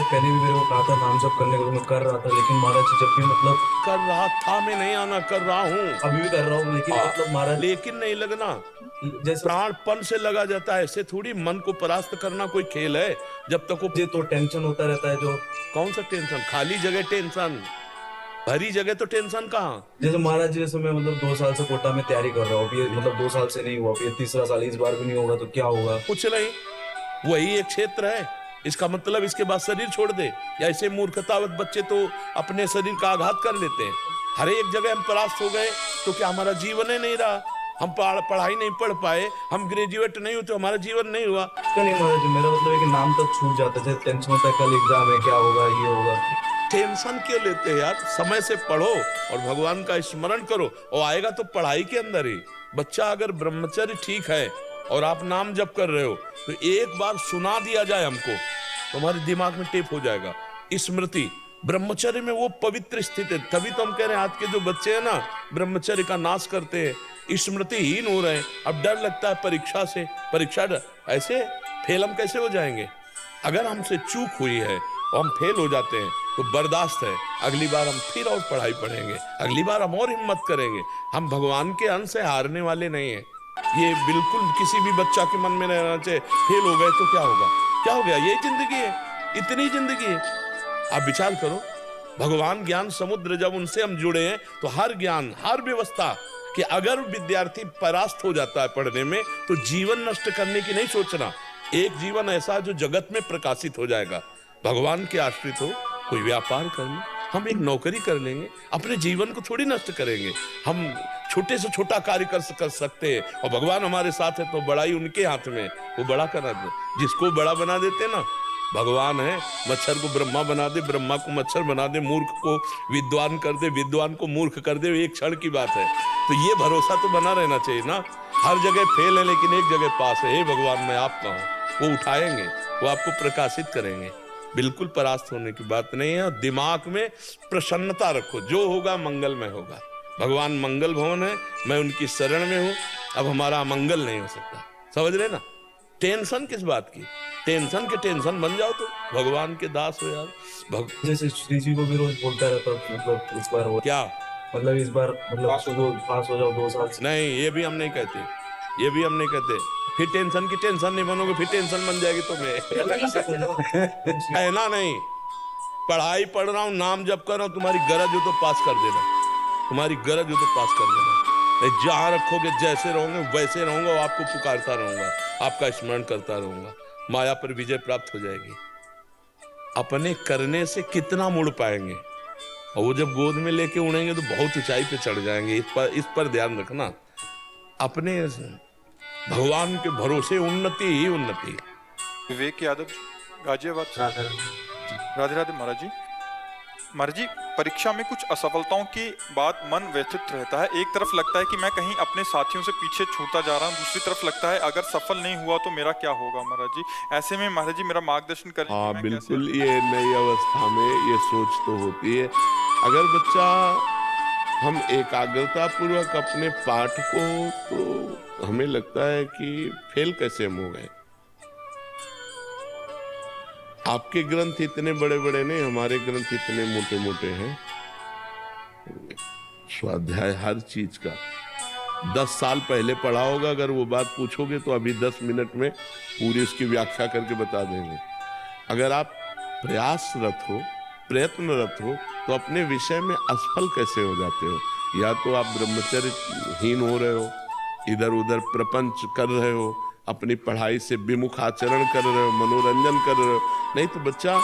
पहले भी मेरे को कहा था नाम जप करने को, मैं कर रहा था, लेकिन महाराज जी जब भी मतलब कर रहा था मैं नहीं आना, कर रहा हूँ। अभी भी कर रहा हूँ, लेकिन मतलब महाराज लेकिन नहीं लगना, जैसे प्राणपण से लगा जाता है। ऐसे थोड़ी मन को परास्त करना कोई खेल है। जब तक वो मुझे तो टेंशन होता रहता है जो, कौन सा टेंशन, खाली जगह टेंशन, भरी जगह तो टेंशन कहाँ। जैसे महाराज जी जैसे मैं मतलब 2 साल से कोटा में तैयारी कर रहा हूँ, अभी ये मतलब 2 साल से नहीं हुआ, अभी ये तीसरा साल, इस बार भी नहीं होगा तो क्या होगा। कुछ नहीं, वही एक क्षेत्र है। इसका मतलब इसके बाद शरीर छोड़ दे, या ऐसे मूर्खतावत बच्चे तो अपने शरीर का आघात कर लेते हैं। हर एक जगह हम परास्त हो गए तो क्या हमारा जीवन ही नहीं रहा? हम पढ़ाई नहीं पढ़ पाए, हम ग्रेजुएट नहीं हुए तो हमारा जीवन नहीं हुआ। इसका नहीं महाराज जी, मेरा मतलब है कि नाम तक छूट जाता है, जैसे टेंशन होता है कल एग्जाम है, क्या होगा, ये होगा। टेंशन क्यों लेते हैं यार? समय से पढ़ो और भगवान का स्मरण करो, और आएगा तो पढ़ाई के अंदर ही। बच्चा अगर ब्रह्मचर्य ठीक है और आप नाम जप कर रहे हो, तो एक बार सुना दिया जाए हमको, तुम्हारे दिमाग में टेप हो जाएगा स्मृति। ब्रह्मचर्य में वो पवित्र स्थिति है। तभी तो हम कह रहे हैं आज के जो बच्चे हैं ना, ब्रह्मचर्य का नाश करते हैं, स्मृतिहीन हो रहे हैं। अब डर लगता है परीक्षा से, ऐसे फेल हम कैसे हो जाएंगे? अगर हमसे चूक हुई है और हम फेल हो जाते हैं तो बर्दाश्त है, अगली बार हम फिर और पढ़ाई पढ़ेंगे, अगली बार हम और हिम्मत करेंगे। हम भगवान के अंश से हारने वाले नहीं हैं। ये बिल्कुल किसी भी बच्चा के मन में रहना चाहिए। फेल हो गए तो क्या होगा, क्या हो गया, यही जिंदगी है, इतनी जिंदगी है। आप विचार करो, भगवान ज्ञान समुद्र, जब उनसे हम जुड़े हैं तो हर ज्ञान, हर व्यवस्था, कि अगर विद्यार्थी परास्त हो जाता है पढ़ने में तो जीवन नष्ट करने की नहीं सोचना। एक जीवन ऐसा जो जगत में प्रकाशित हो जाएगा। भगवान के आश्रित हो, कोई व्यापार कर लो, हम एक नौकरी कर लेंगे, अपने जीवन को थोड़ी नष्ट करेंगे। हम छोटे से छोटा कार्य कर सकते हैं, और भगवान हमारे साथ है तो बड़ाई उनके हाथ में, वो बड़ा करा दे। जिसको बड़ा बना देते ना, भगवान है। मच्छर को ब्रह्मा बना दे, ब्रह्मा को मच्छर बना दे, मूर्ख को विद्वान कर दे, विद्वान को मूर्ख कर दे, एक क्षण की बात है। तो ये भरोसा तो बना रहना चाहिए ना। हर जगह फेल है लेकिन एक जगह पास है। हे भगवान, मैं आपका हूं। वो उठाएंगे, वो आपको प्रकाशित करेंगे। बिल्कुल परास्त होने की बात नहीं है। दिमाग में प्रसन्नता रखो, जो होगा मंगलमय होगा। भगवान मंगल भवन है, मैं उनकी शरण में हूं। अब हमारा अमंगल नहीं हो सकता, समझ रहे ना? टेंशन किस बात की? टेंशन के टेंशन बन जाओ तो भगवान के दास हो यार। जैसे श्री जी को भी रोज बोलता रहता हूँ, मतलब इस बार हो, क्या मतलब इस बार मतलब पास हो जाओ 2 साल से। नहीं, ये भी हम नहीं कहते, ये भी हम नहीं कहते। फिर टेंशन की टेंशन नहीं बनोगे, फिर टेंशन बन जाएगी तुम्हें। कहना नहीं, पढ़ाई पढ़ रहा हूँ, नाम जप कर रहा हूँ, तुम्हारी गरज हो तो पास कर देना, तुम्हारी गरज हो तो पास कर देना। नहीं, जहां रखोगे जैसे रहोगे वैसे रहूंगा, और आपको पुकारता रहूंगा, आपका स्मरण करता रहूंगा, माया पर विजय प्राप्त हो जाएगी। अपने करने से कितना मुड़ पाएंगे, और वो जब गोद में लेके उड़ेंगे तो बहुत ऊंचाई पे चढ़ जाएंगे। इस पर ध्यान रखना। अपने भगवान के भरोसे उन्नति ही उन्नति। विवेक यादव गाजियाबाद से। राधे राधे राधे महाराज जी। महाराज जी, परीक्षा में कुछ असफलताओं के बाद मन व्यथित रहता है। एक तरफ लगता है कि मैं कहीं अपने साथियों से पीछे छूटता जा रहा हूँ, दूसरी तरफ लगता है अगर सफल नहीं हुआ तो मेरा क्या होगा। महाराज जी, ऐसे में महाराज जी मेरा मार्गदर्शन करें। हाँ बिल्कुल, ये नई अवस्था में ये सोच तो होती है। अगर बच्चा, हम एकाग्रता पूर्वक अपने पाठ को, तो हमें लगता है कि फेल कैसे हम हो गए। आपके ग्रंथ इतने बड़े बड़े नहीं, हमारे ग्रंथ इतने मोटे मोटे हैं। स्वाध्याय हर चीज का 10 साल पहले पढ़ा होगा, अगर वो बात पूछोगे तो अभी 10 मिनट में पूरी उसकी व्याख्या करके बता देंगे। अगर आप प्रयासरत हो, प्रयत्नरत हो, तो अपने विषय में असफल कैसे हो जाते हो? या तो आप ब्रह्मचर्यहीन हो रहे हो, इधर उधर प्रपंच कर रहे हो, अपनी पढ़ाई से विमुख आचरण कर रहे हो, मनोरंजन कर रहे हो। नहीं तो बच्चा,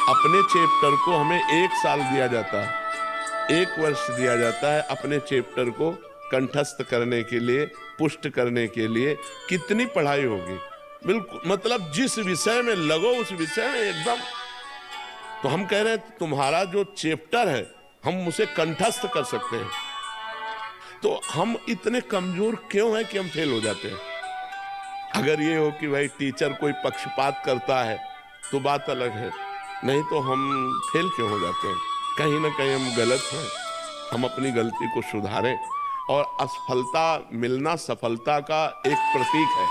अपने चैप्टर को हमें 1 साल दिया जाता है, 1 वर्ष दिया जाता है अपने चैप्टर को कंठस्थ करने के लिए, पुष्ट करने के लिए। कितनी पढ़ाई होगी? बिल्कुल, मतलब जिस विषय में लगो उस विषय में एकदम। तो हम कह रहे हैं तुम्हारा जो चैप्टर है हम उसे कंठस्थ कर सकते हैं। तो हम इतने कमजोर क्यों हैं कि हम फेल हो जाते हैं? अगर ये हो कि भाई टीचर कोई पक्षपात करता है तो बात अलग है, नहीं तो हम फेल क्यों हो जाते हैं? कहीं ना कहीं हम गलत हैं। हम अपनी गलती को सुधारें। और असफलता मिलना सफलता का एक प्रतीक है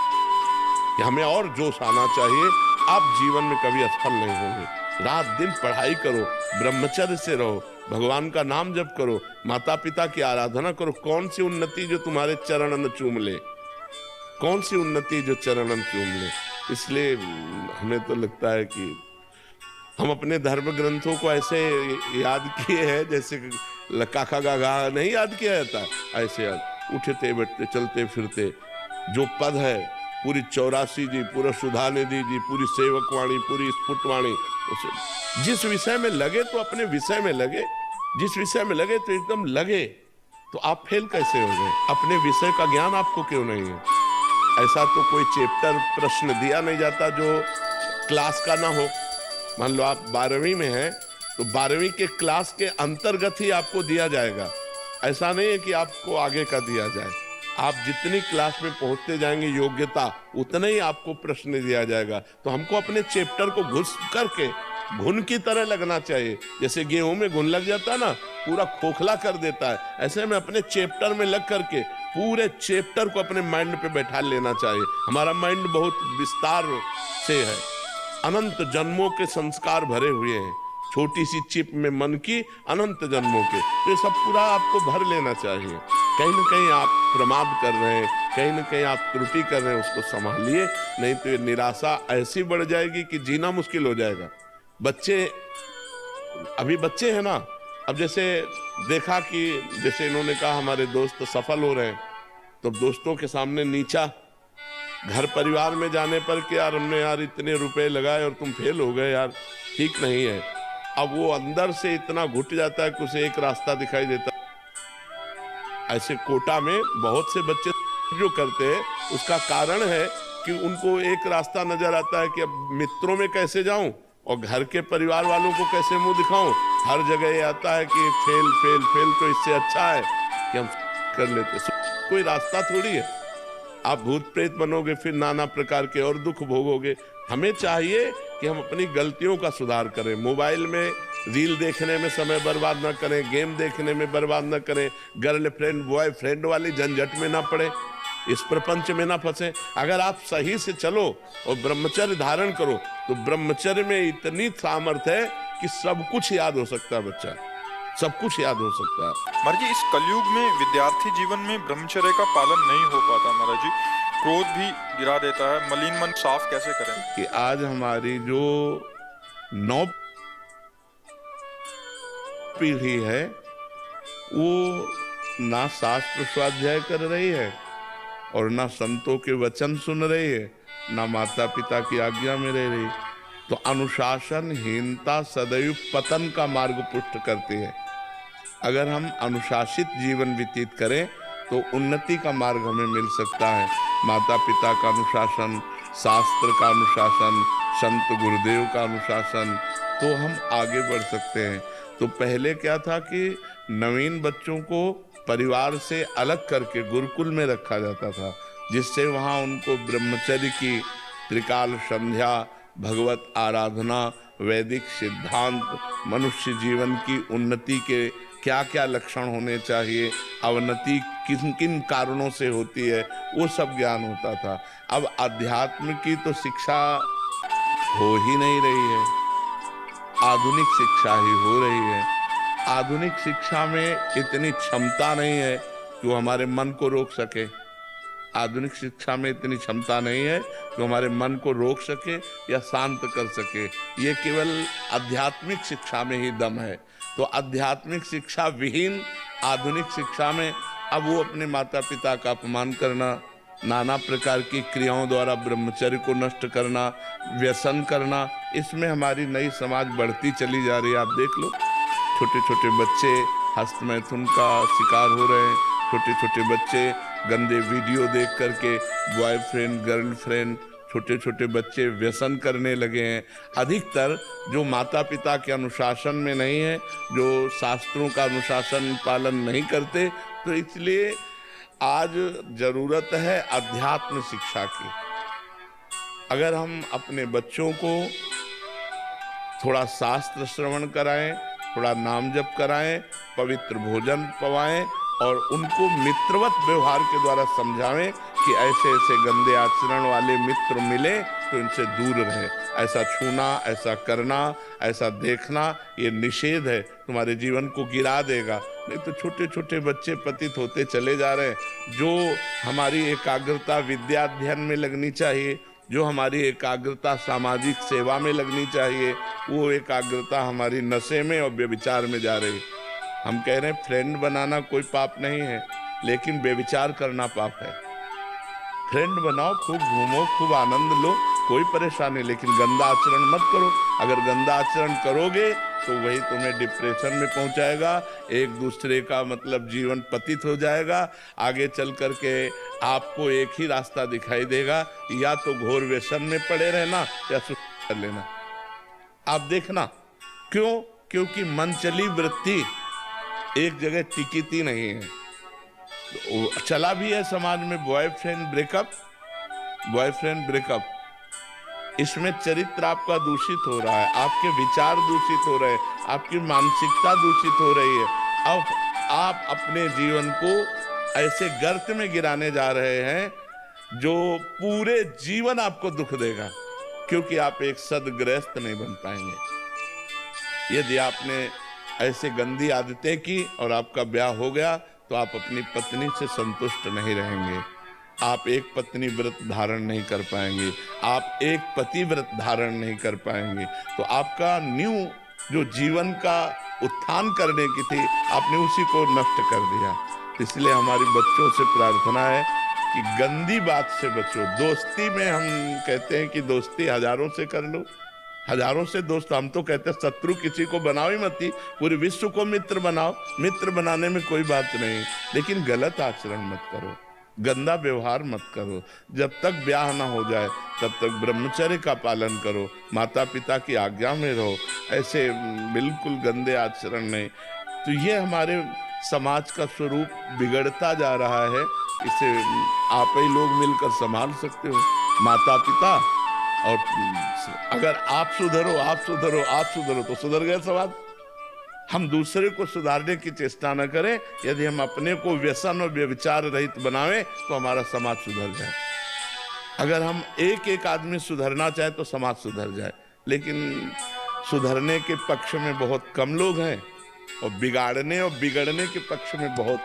कि हमें और जोश आना चाहिए। आप जीवन में कभी असफल नहीं होंगे। रात दिन पढ़ाई करो, ब्रह्मचर्य से रहो, भगवान का नाम जप करो, माता पिता की आराधना करो। कौन सी उन्नति जो तुम्हारे चरणन चूम ले, कौन सी उन्नति जो चरणन चूम ले। इसलिए हमें तो लगता है कि हम अपने धर्म ग्रंथों को ऐसे याद किए हैं जैसे काका गागा नहीं याद किया जाता, ऐसे याद उठते बैठते चलते फिरते जो पद है पूरी 84 जी, पूरा सुधा निधि जी, पूरी सेवकवाणी, पूरी स्फुटवाणी, जिस विषय में लगे तो अपने विषय में लगे, जिस विषय में लगे तो एकदम लगे। तो आप फेल कैसे हो गए? अपने विषय का ज्ञान आपको क्यों नहीं है? ऐसा तो कोई चैप्टर प्रश्न दिया नहीं जाता जो क्लास का ना हो। मान लो आप 12वीं में हैं तो 12वीं के क्लास के अंतर्गत ही आपको दिया जाएगा। ऐसा नहीं है कि आपको आगे का दिया जाए। आप जितनी क्लास में पहुंचते जाएंगे योग्यता उतना ही आपको प्रश्न दिया जाएगा। तो हमको अपने चैप्टर को घुस करके घुन की तरह लगना चाहिए। जैसे गेहूं में घुन लग जाता है ना, पूरा खोखला कर देता है, ऐसे में अपने चैप्टर में लग करके पूरे चैप्टर को अपने माइंड पे बैठा लेना चाहिए। हमारा माइंड बहुत विस्तार से है, अनंत जन्मों के संस्कार भरे हुए हैं, छोटी सी चिप में मन की अनंत जन्मों के। तो ये सब पूरा आपको भर लेना चाहिए। कहीं ना कहीं आप प्रमाद कर रहे हैं, कहीं ना कहीं आप त्रुटि कर रहे हैं, उसको संभालिए, नहीं तो ये निराशा ऐसी बढ़ जाएगी कि जीना मुश्किल हो जाएगा। बच्चे अभी बच्चे हैं ना, अब जैसे देखा कि जैसे इन्होंने कहा हमारे दोस्त सफल हो रहे हैं, तो दोस्तों के सामने नीचा, घर परिवार में जाने पर कि यार हमने यार इतने रुपए लगाए और तुम फेल हो गए, यार ठीक नहीं है। अब वो अंदर से इतना घुट जाता है कि उसे एक रास्ता दिखाई देता है। ऐसे कोटा में बहुत से बच्चे जो करते हैं उसका कारण है कि उनको एक रास्ता नजर आता है कि अब मित्रों में कैसे जाऊं और घर के परिवार वालों को कैसे मुंह दिखाऊं। हर जगह ये आता है कि फेल फेल फेल, तो इससे अच्छा है कि हम कर लेते। कोई रास्ता थोड़ी है, आप भूत प्रेत बनोगे, फिर नाना प्रकार के और दुख भोगोगे। हमें चाहिए कि हम अपनी गलतियों का सुधार करें। मोबाइल में रील देखने में समय बर्बाद न करें, गेम देखने में बर्बाद न करें, गर्लफ्रेंड बॉयफ्रेंड वाली झंझट में ना पड़े, इस प्रपंच में ना फंसे। अगर आप सही से चलो और ब्रह्मचर्य धारण करो तो ब्रह्मचर्य में इतनी सामर्थ्य है कि सब कुछ याद हो सकता है, बच्चा सब कुछ याद हो सकता है। महाराज जी, इस कलयुग में विद्यार्थी जीवन में ब्रह्मचर्य का पालन नहीं हो पाता महाराज जी, क्रोध भी गिरा देता है, मलिन मन साफ कैसे करें? कि आज हमारी जो नौ पीढ़ी है वो ना शास्त्र स्वाध्याय कर रही है और ना संतों के वचन सुन रही है, ना माता पिता की आज्ञा में रह रही। तो अनुशासनहीनता सदैव पतन का मार्ग पुष्ट करती है। अगर हम अनुशासित जीवन व्यतीत करें तो उन्नति का मार्ग हमें मिल सकता है। माता पिता का अनुशासन, शास्त्र का अनुशासन, संत गुरुदेव का अनुशासन, तो हम आगे बढ़ सकते हैं। तो पहले क्या था कि नवीन बच्चों को परिवार से अलग करके गुरुकुल में रखा जाता था, जिससे वहाँ उनको ब्रह्मचर्य की त्रिकाल संध्या, भगवत आराधना, वैदिक सिद्धांत, मनुष्य जीवन की उन्नति के क्या क्या लक्षण होने चाहिए, अवनति किन किन कारणों से होती है, वो सब ज्ञान होता था। अब अध्यात्म की तो शिक्षा हो ही नहीं रही है, आधुनिक शिक्षा ही हो रही है। आधुनिक शिक्षा में इतनी क्षमता नहीं है कि वो हमारे मन को रोक सके। आधुनिक शिक्षा में इतनी क्षमता नहीं है कि हमारे मन को रोक सके या शांत कर सके। ये केवल आध्यात्मिक शिक्षा में ही दम है। तो आध्यात्मिक शिक्षा विहीन आधुनिक शिक्षा में अब वो अपने माता पिता का अपमान करना, नाना प्रकार की क्रियाओं द्वारा ब्रह्मचर्य को नष्ट करना, व्यसन करना, इसमें हमारी नई समाज बढ़ती चली जा रही है। आप देख लो, छोटे छोटे बच्चे हस्तमैथुन का शिकार हो रहे हैं, छोटे छोटे बच्चे गंदे वीडियो देख करके बॉयफ्रेंड गर्लफ्रेंड, छोटे छोटे बच्चे व्यसन करने लगे हैं। अधिकतर जो माता पिता के अनुशासन में नहीं है, जो शास्त्रों का अनुशासन पालन नहीं करते, तो इसलिए आज जरूरत है अध्यात्म शिक्षा की। अगर हम अपने बच्चों को थोड़ा शास्त्र श्रवण कराएं, थोड़ा नाम जप कराएं, पवित्र भोजन पवाएं और उनको मित्रवत व्यवहार के द्वारा समझावें कि ऐसे ऐसे गंदे आचरण वाले मित्र मिले तो इनसे दूर रहे। ऐसा छूना, ऐसा करना, ऐसा देखना ये निषेध है, तुम्हारे जीवन को गिरा देगा। नहीं तो छोटे छोटे बच्चे पतित होते चले जा रहे हैं। जो हमारी एकाग्रता विद्या अध्ययन में लगनी चाहिए, जो हमारी एकाग्रता सामाजिक सेवा में लगनी चाहिए, वो एकाग्रता हमारी नशे में और व्यभिचार में जा रही। हम कह रहे हैं फ्रेंड बनाना कोई पाप नहीं है, लेकिन व्यभिचार करना पाप है। फ्रेंड बनाओ, खूब घूमो, खूब आनंद लो, कोई परेशानी, लेकिन गंदा आचरण मत करो। अगर गंदा आचरण करोगे तो वही तुम्हें डिप्रेशन में पहुंचाएगा, एक दूसरे का मतलब जीवन पतित हो जाएगा। आगे चल करके आपको एक ही रास्ता दिखाई देगा, या तो घोर व्यसन में पड़े रहना या सुसाइड कर लेना। आप देखना क्यों? क्योंकि मनचली वृत्ति एक जगह टिकती नहीं है। तो चला भी है समाज में बॉयफ्रेंड ब्रेकअप, इसमें चरित्र आपका दूषित हो रहा है, आपके विचार दूषित हो रहे हैं, आपकी मानसिकता दूषित हो रही है। अब आप अपने जीवन को ऐसे गर्त में गिराने जा रहे हैं जो पूरे जीवन आपको दुख देगा, क्योंकि आप एक सद्गृहस्थ नहीं बन पाएंगे। यदि आपने ऐसे गंदी आदतें की और आपका ब्याह हो गया तो आप अपनी पत्नी से संतुष्ट नहीं रहेंगे, आप एक पत्नी व्रत धारण नहीं कर पाएंगे, आप एक पति व्रत धारण नहीं कर पाएंगे। तो आपका न्यू जो जीवन का उत्थान करने की थी, आपने उसी को नष्ट कर दिया। इसलिए हमारी बच्चों से प्रार्थना है कि गंदी बात से बचो। दोस्ती में हम कहते हैं कि दोस्ती हजारों से कर लो, हजारों से दोस्त। हम तो कहते हैं शत्रु किसी को बनाओ ही मत, पूरे विश्व को मित्र बनाओ। मित्र बनाने में कोई बात नहीं, लेकिन गलत आचरण मत करो, गंदा व्यवहार मत करो। जब तक ब्याह ना हो जाए तब तक ब्रह्मचर्य का पालन करो, माता पिता की आज्ञा में रहो, ऐसे बिल्कुल गंदे आचरण नहीं। तो ये हमारे समाज का स्वरूप बिगड़ता जा रहा है। इसे आप ही लोग मिलकर संभाल सकते हो, माता पिता। और अगर आप सुधरो तो सुधर गए समाज। हम दूसरे को सुधारने की चेष्टा न करें। यदि हम अपने को व्यसन और व्यभिचार रहित बनावें तो हमारा समाज सुधर जाए। अगर हम एक एक आदमी सुधरना चाहे तो समाज सुधर जाए, लेकिन सुधरने के पक्ष में बहुत कम लोग हैं और बिगाड़ने और बिगड़ने के पक्ष में बहुत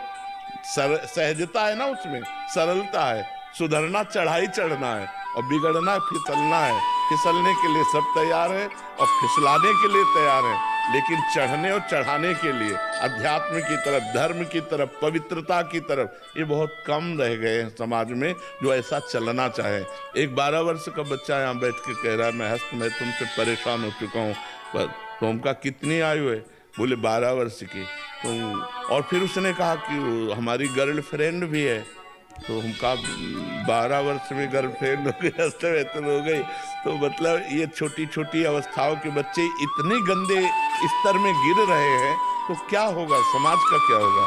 सहजता है ना, उसमें सरलता है। सुधरना चढ़ाई चढ़ना है और बिगड़ना फिसलना है। फिसलने के लिए सब तैयार है और फिसलाने के लिए तैयार है, लेकिन चढ़ने और चढ़ाने के लिए अध्यात्म की तरफ, धर्म की तरफ, पवित्रता की तरफ ये बहुत कम रह गए हैं समाज में, जो ऐसा चलना चाहे। एक 12 वर्ष का बच्चा यहाँ बैठ के कह रहा है मैं तुमसे परेशान हो चुका हूँ। तो उनका कितनी आयु है? बोले 12 वर्ष की। तो और फिर उसने कहा कि हमारी गर्लफ्रेंड भी है। तो हम कहा 12 वर्ष में गर्लफ्रेंड हो गई, तो मतलब ये छोटी छोटी अवस्थाओं के बच्चे इतने गंदे स्तर में गिर रहे हैं, तो क्या होगा, समाज का क्या होगा?